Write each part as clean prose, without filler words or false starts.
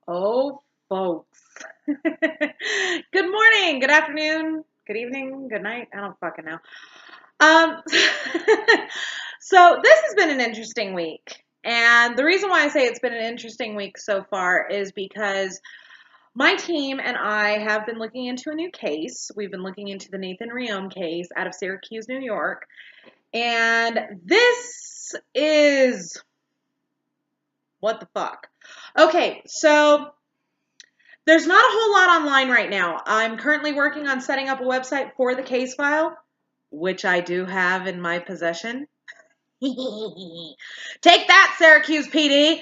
Oh, folks. Good morning, good afternoon, good evening, good night. I don't fucking know. Um, so this has been an interesting week. And the reason why I say it's been an interesting week so far is because my team and I have been looking into a new case. We've been looking into the Nathan Reome case out of Syracuse, New York. And this is what the fuck. Okay, so there's not a whole lot online right now. I'm currently working on setting up a website for the case file, which I do have in my possession. Take that, Syracuse PD.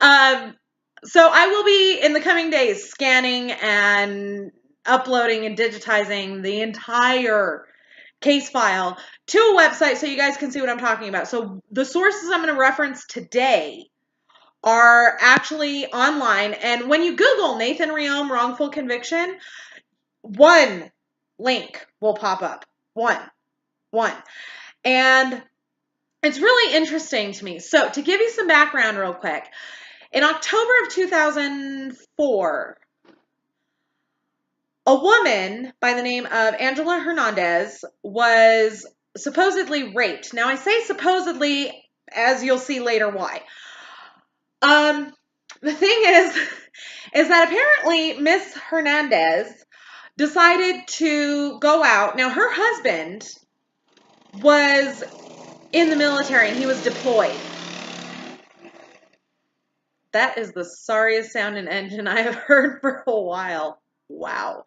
um, so I will be, in the coming days, scanning and uploading and digitizing the entire case file to a website so you guys can see what I'm talking about. So the sources I'm going to reference today are actually online. And when you Google Nathan Reome wrongful conviction, one link will pop up. One. And it's really interesting to me. So to give you some background real quick, in October of 2004, a woman by the name of Angela Hernandez was supposedly raped. Now I say supposedly, as you'll see later why. The thing is that apparently Miss Hernandez decided to go out. Now, her husband was in the military and he was deployed. That is the sorriest sounding engine I have heard for a while. Wow.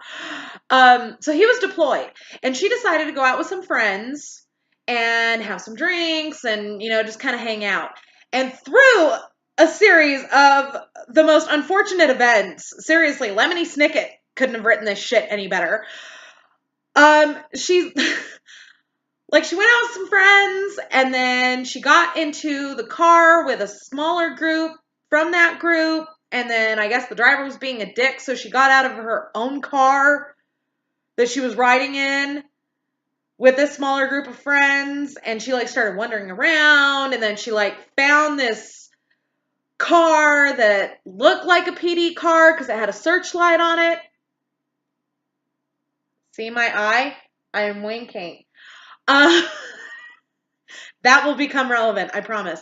So he was deployed and she decided to go out with some friends and have some drinks and, just kind of hang out. And through a series of the most unfortunate events, seriously, Lemony Snicket couldn't have written this shit any better. She she went out with some friends and then she got into the car with a smaller group from that group. And then I guess the driver was being a dick, so she got out of her own car that she was riding in with this smaller group of friends, and she started wandering around, and then she found this car that looked like a PD car because it had a searchlight on it. See my eye? I am winking. That will become relevant, I promise.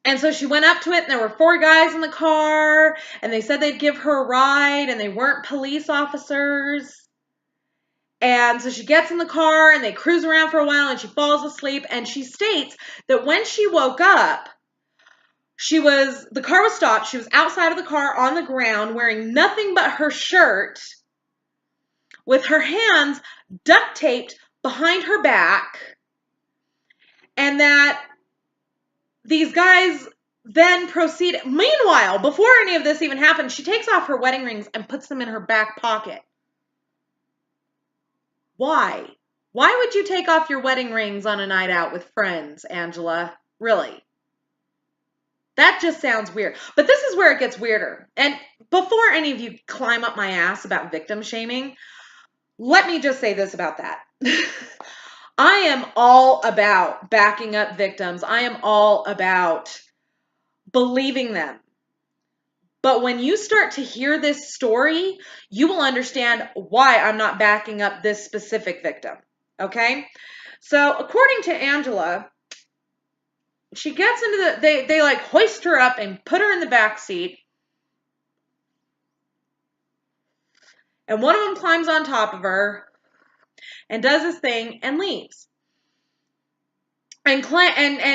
And so she went up to it, and there were 4 guys in the car, and they said they'd give her a ride, and they weren't police officers. And so she gets in the car, and they cruise around for a while, and she falls asleep, and she states that when she woke up, the car was stopped, she was outside of the car on the ground, wearing nothing but her shirt, with her hands duct taped behind her back, and that these guys then proceed. Meanwhile, before any of this even happened, she takes off her wedding rings and puts them in her back pocket. Why? Why would you take off your wedding rings on a night out with friends, Angela? Really? That just sounds weird. But this is where it gets weirder. And before any of you climb up my ass about victim shaming, let me just say this about that. I am all about backing up victims. I am all about believing them. But when you start to hear this story, you will understand why I'm not backing up this specific victim. Okay? So according to Angela, she gets into they hoist her up and put her in the back seat. And one of them climbs on top of and does his thing and leaves. And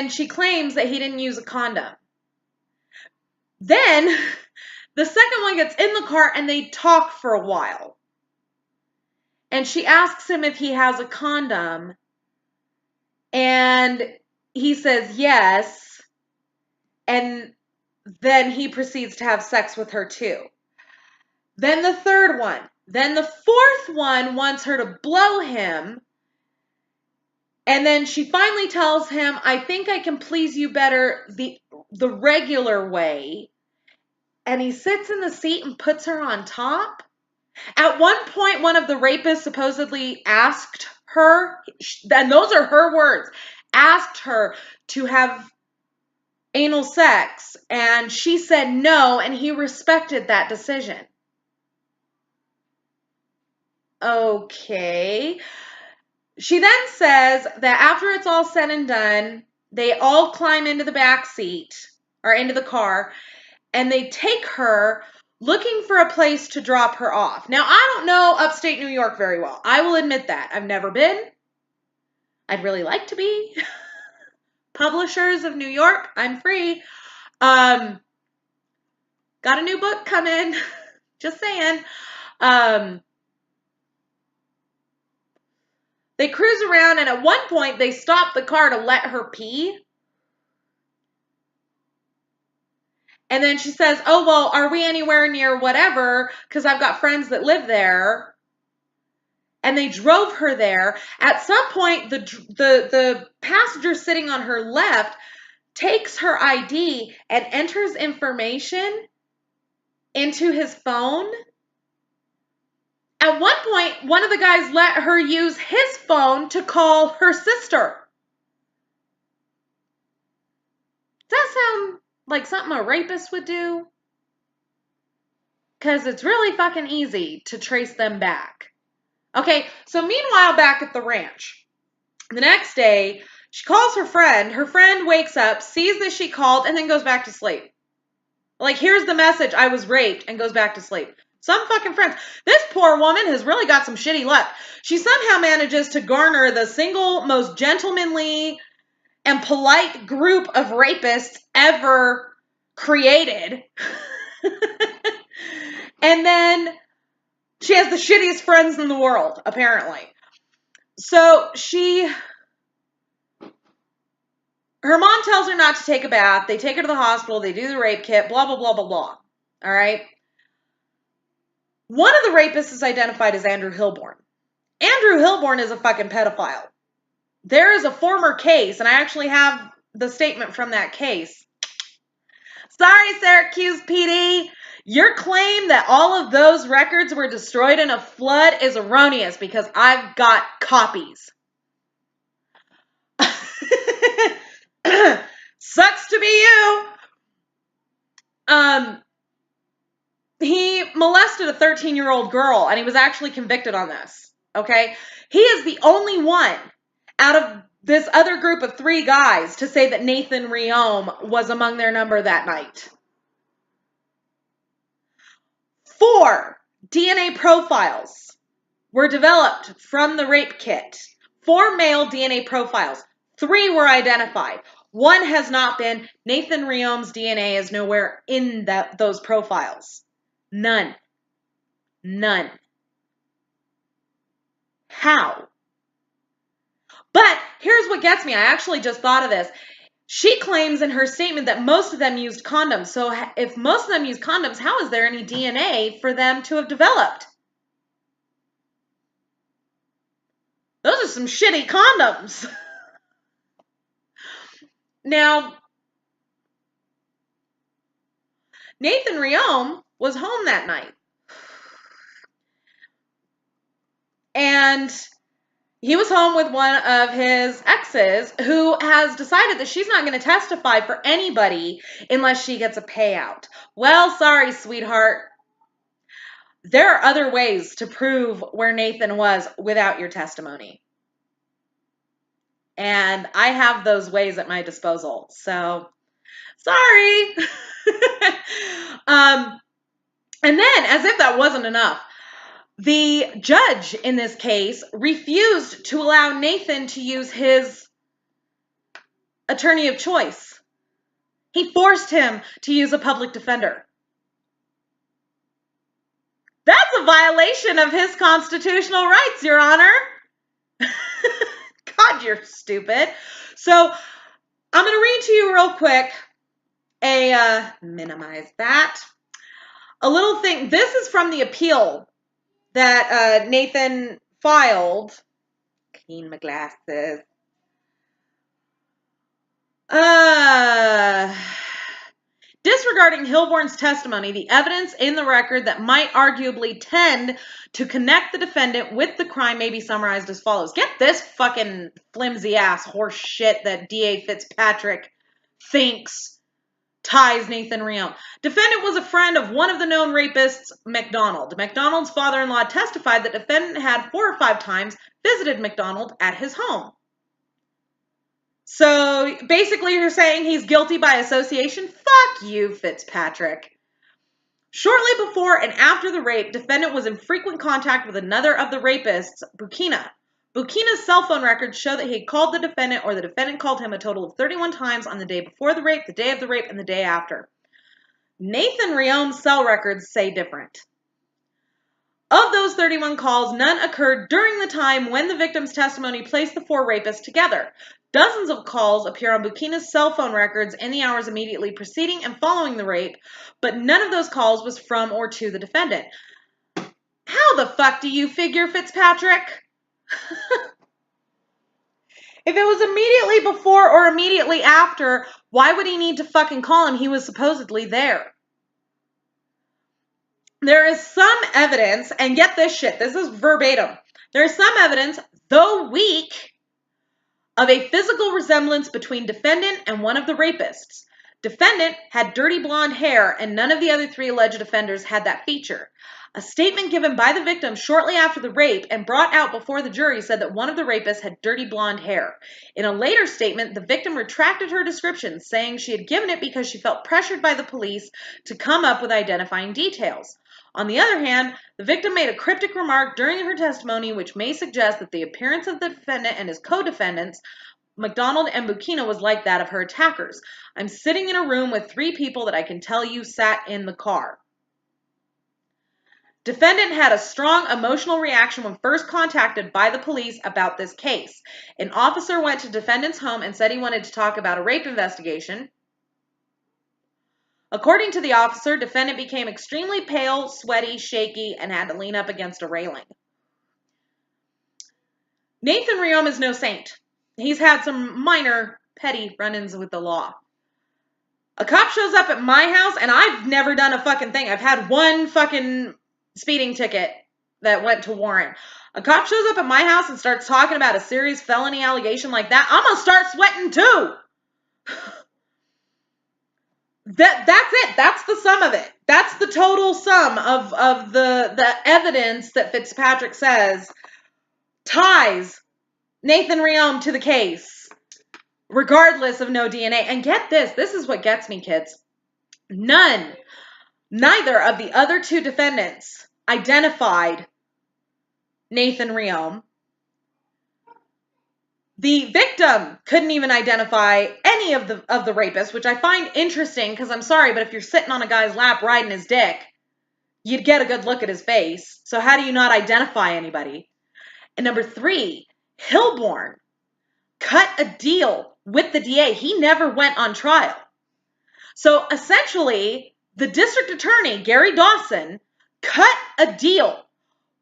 she claims that he didn't use a condom. Then the second one gets in the car and they talk for a while. And she asks him if he has a condom. And he says yes. And then he proceeds to have sex with her too. Then the third one. Then the fourth one wants her to blow him. And then she finally tells him, I think I can please you better the regular way. And he sits in the seat and puts her on top. At one point, one of the rapists supposedly asked her, and those are her words, asked her to have anal sex, and she said no, and he respected that decision. Okay. She then says that after it's all said and done, they all climb into the back seat or into the car, and they take her looking for a place to drop her off. Now, I don't know upstate New York very well. I will admit that. I've never been. I'd really like to be. Publishers of New York, I'm free. Got a new book coming. Just saying. They cruise around, and at one point, they stop the car to let her pee. And then she says, oh, well, are we anywhere near whatever? Because I've got friends that live there. And they drove her there. At some point, the passenger sitting on her left takes her ID and enters information into his phone. At one point, one of the guys let her use his phone to call her sister. Does that sound like something a rapist would do? Because it's really fucking easy to trace them back. Okay, so meanwhile, back at the ranch, the next day, she calls her friend. Her friend wakes up, sees that she called, and then goes back to sleep. Like, here's the message, I was raped, and goes back to sleep. Some fucking friends. This poor woman has really got some shitty luck. She somehow manages to garner the single most gentlemanly and polite group of rapists ever created. And then she has the shittiest friends in the world, apparently. So her mom tells her not to take a bath. They take her to the hospital. They do the rape kit, blah, blah, blah, blah, blah. All right. One of the rapists is identified as Andrew Hilborn. Andrew Hilborn is a fucking pedophile. There is a former case, and I actually have the statement from that case. Sorry, Syracuse PD. Your claim that all of those records were destroyed in a flood is erroneous because I've got copies. Sucks to be you. He molested a 13-year-old girl, and he was actually convicted on this, okay? He is the only one out of this other group of 3 guys to say that Nathan Reome was among their number that night. 4 DNA profiles were developed from the rape kit. 4 male DNA profiles. 3 were identified. 1 has not been. Nathan Reome's DNA is nowhere in those profiles. None. How? But here's what gets me. I actually just thought of this. She claims in her statement that most of them used condoms. So if most of them used condoms, how is there any DNA for them to have developed? Those are some shitty condoms. Now, Nathan Reome was home that night. And he was home with one of his exes who has decided that she's not going to testify for anybody unless she gets a payout. Well, sorry, sweetheart. There are other ways to prove where Nathan was without your testimony. And I have those ways at my disposal. So, sorry. And then, as if that wasn't enough, the judge in this case refused to allow Nathan to use his attorney of choice. He forced him to use a public defender. That's a violation of his constitutional rights, Your Honor. God, you're stupid. So I'm going to read to you real quick minimize that. A little thing. This is from the appeal that Nathan filed. Clean my glasses. Disregarding Hilborn's testimony, the evidence in the record that might arguably tend to connect the defendant with the crime may be summarized as follows. Get this fucking flimsy ass horse shit that D.A. Fitzpatrick thinks ties Nathan Reome. Defendant was a friend of one of the known rapists, McDonald. McDonald's father-in-law testified that defendant had 4 or 5 times visited McDonald at his home. So basically you're saying he's guilty by association? Fuck you, Fitzpatrick. Shortly before and after the rape, defendant was in frequent contact with another of the rapists, Bukina. Bukina's cell phone records show that he had called the defendant or the defendant called him a total of 31 times on the day before the rape, the day of the rape, and the day after. Nathan Reome's cell records say different. Of those 31 calls, none occurred during the time when the victim's testimony placed the 4 rapists together. Dozens of calls appear on Bukina's cell phone records in the hours immediately preceding and following the rape, but none of those calls was from or to the defendant. How the fuck do you figure, Fitzpatrick? If it was immediately before or immediately after, why would he need to fucking call him? He was supposedly there. There is some evidence, and get this shit, this is verbatim. There is some evidence, though weak, of a physical resemblance between defendant and one of the rapists. Defendant had dirty blonde hair, and none of the other 3 alleged offenders had that feature. A statement given by the victim shortly after the rape and brought out before the jury said that one of the rapists had dirty blonde hair. In a later statement, the victim retracted her description, saying she had given it because she felt pressured by the police to come up with identifying details. On the other hand, the victim made a cryptic remark during her testimony which may suggest that the appearance of the defendant and his co-defendants, McDonald and Bukina, was like that of her attackers. I'm sitting in a room with 3 people that I can tell you sat in the car. Defendant had a strong emotional reaction when first contacted by the police about this case. An officer went to defendant's home and said he wanted to talk about a rape investigation. According to the officer, defendant became extremely pale, sweaty, shaky, and had to lean up against a railing. Nathan Reome is no saint. He's had some minor, petty run-ins with the law. A cop shows up at my house, and I've never done a fucking thing. I've had one fucking speeding ticket that went to Warren. A cop shows up at my house and starts talking about a serious felony allegation like that, I'm gonna start sweating too. That's it. That's the sum of it. That's the total sum of the evidence that Fitzpatrick says ties Nathan Reome to the case, regardless of no DNA. And get this. This is what gets me, kids. Neither of the other 2 defendants identified Nathan Reome. The victim couldn't even identify any of the rapists, which I find interesting because I'm sorry, but if you're sitting on a guy's lap riding his dick, you'd get a good look at his face. So how do you not identify anybody? And number 3, Hilborn cut a deal with the DA. He never went on trial. So essentially, the district attorney, Gary Dawson, cut a deal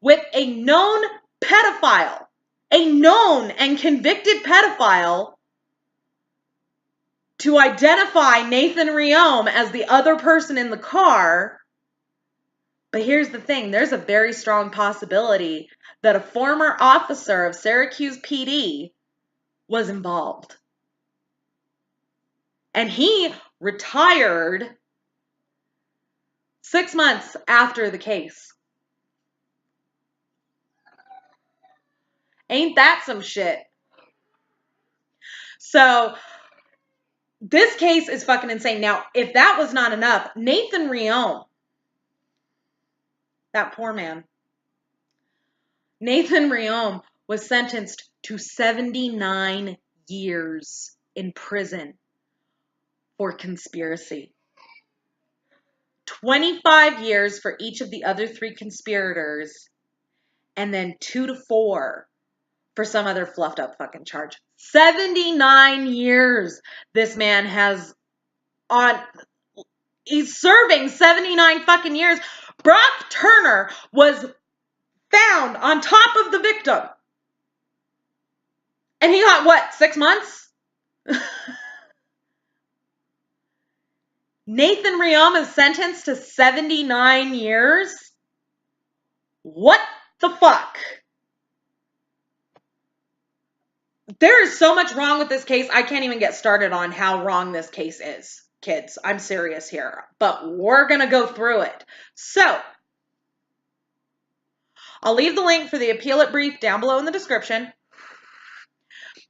with a known pedophile, a known and convicted pedophile, to identify Nathan Reome as the other person in the car. But here's the thing, there's a very strong possibility that a former officer of Syracuse PD was involved. And he retired 6 months after the case. Ain't that some shit? So, this case is fucking insane. Now, if that was not enough, Nathan Reome, that poor man, Nathan Reome was sentenced to 79 years in prison for conspiracy. 25 years for each of the other 3 conspirators, and then 2 to 4 for some other fluffed up fucking charge. 79 years this man has on. He's serving 79 fucking years. Brock Turner was found on top of the victim. And he got what, 6 months? Nathan Reome is sentenced to 79 years? What the fuck? There is so much wrong with this case, I can't even get started on how wrong this case is, kids. I'm serious here, but we're going to go through it. So I'll leave the link for the Appeal It Brief down below in the description.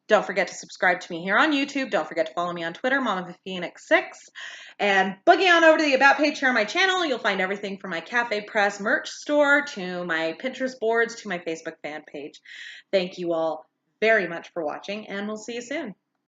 Don't forget to subscribe to me here on YouTube. Don't forget to follow me on Twitter, MamaThePhoenix6. And boogie on over to the About page here on my channel. You'll find everything from my Cafe Press merch store to my Pinterest boards to my Facebook fan page. Thank you all very much for watching, and we'll see you soon.